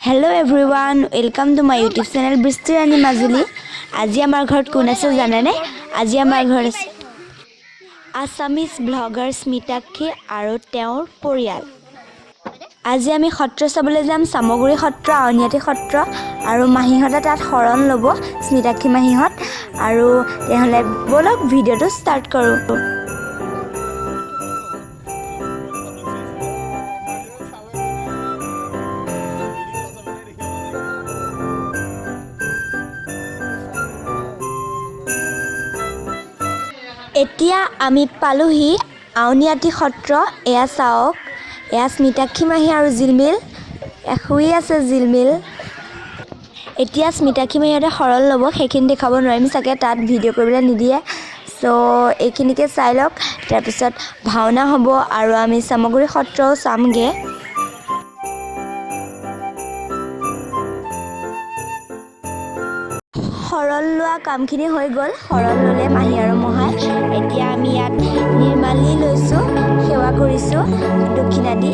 Hello everyone, welcome to my YouTube channel Bristi and Majuli. আজি আমাৰ ঘৰত কোন আছে জানেনে? আজি আমাৰ ঘৰত আছে Assamese blogger Smitakhi আৰু তেওঁৰ পৰিয়াল। আজি আমি সত্ৰ চাবলৈ যাম সামগুৰি সত্ৰ, আউনিয়াতি সত্ৰ আৰু মাহীহতে তাত শৰণ ল'ব স্মিতাক্ষী মাহীহত আৰু তেহলে বলক ভিডিওটো ষ্টাৰ্ট কৰো। এতিয়া আমি পালোহি আউনিয়াতি সত্ৰ। এয়া চাওক, এয়া স্মিতাক্ষী মাহী আৰু জিলমিল শুই আছে জিলমিল। এতিয়া স্মিতাক্ষী মাহীহঁতে শৰণ ল'ব, সেইখিনি দেখাব নোৱাৰিম চাগে, তাত ভিডিঅ' কৰিবলৈ নিদিয়ে। চ' এইখিনিকে চাই লওক, তাৰপিছত ভাওনা হ'ব আৰু আমি সামগুৰি সত্ৰও চামগৈ। শৰণ লোৱা কামখিনি হৈ গ'ল, শৰণ ল'লে মাহী আৰু মহাই। এতিয়া আমি ইয়াত নিৰ্মালি লৈছোঁ, সেৱা কৰিছোঁ দক্ষিণা দি।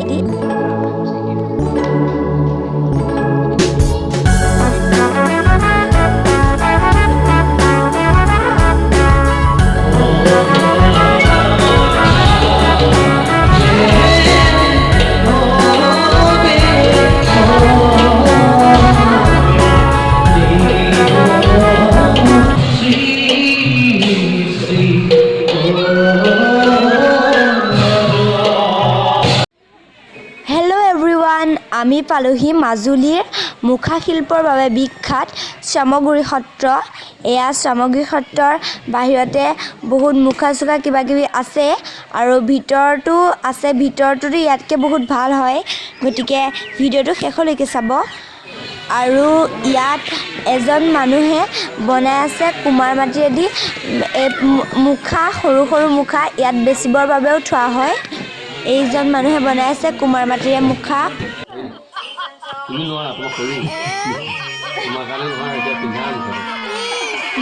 আমি পালোহি মাজুলীৰ মুখা শিল্পৰ বাবে বিখ্যাত সামগুৰি সত্ৰ। এয়া সামগুৰি সত্ৰৰ বাহিৰতে বহুত মুখা চুখা কিবাকিবি আছে আৰু ভিতৰতো আছে, ভিতৰটোতো ইয়াতকৈ বহুত ভাল হয়, গতিকে ভিডিঅ'টো শেষলৈকে চাব। আৰু ইয়াত এজন মানুহে বনাই আছে কুমাৰ মাটিয়েদি মুখা, সৰু সৰু মুখা ইয়াত বেচিবৰ বাবেও থোৱা হয়। এইজন মানুহে বনাই আছে কুমাৰ মাটিৰে মুখা।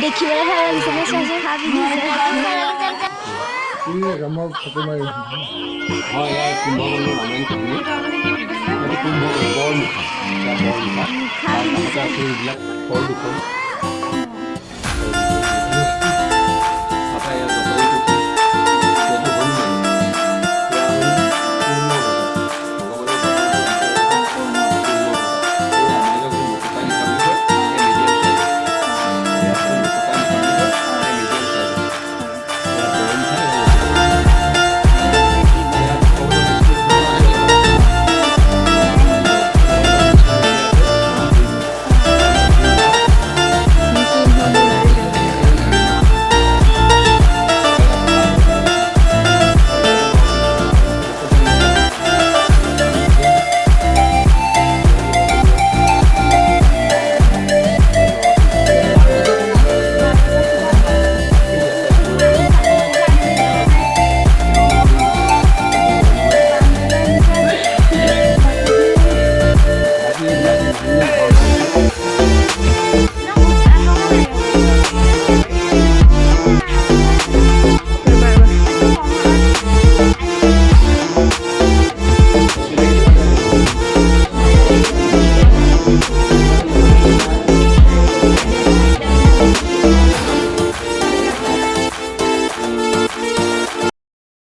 দেখিবলৈ ভাল লাগিছে নে? চোৱাচোন খা পিন্ধিছে।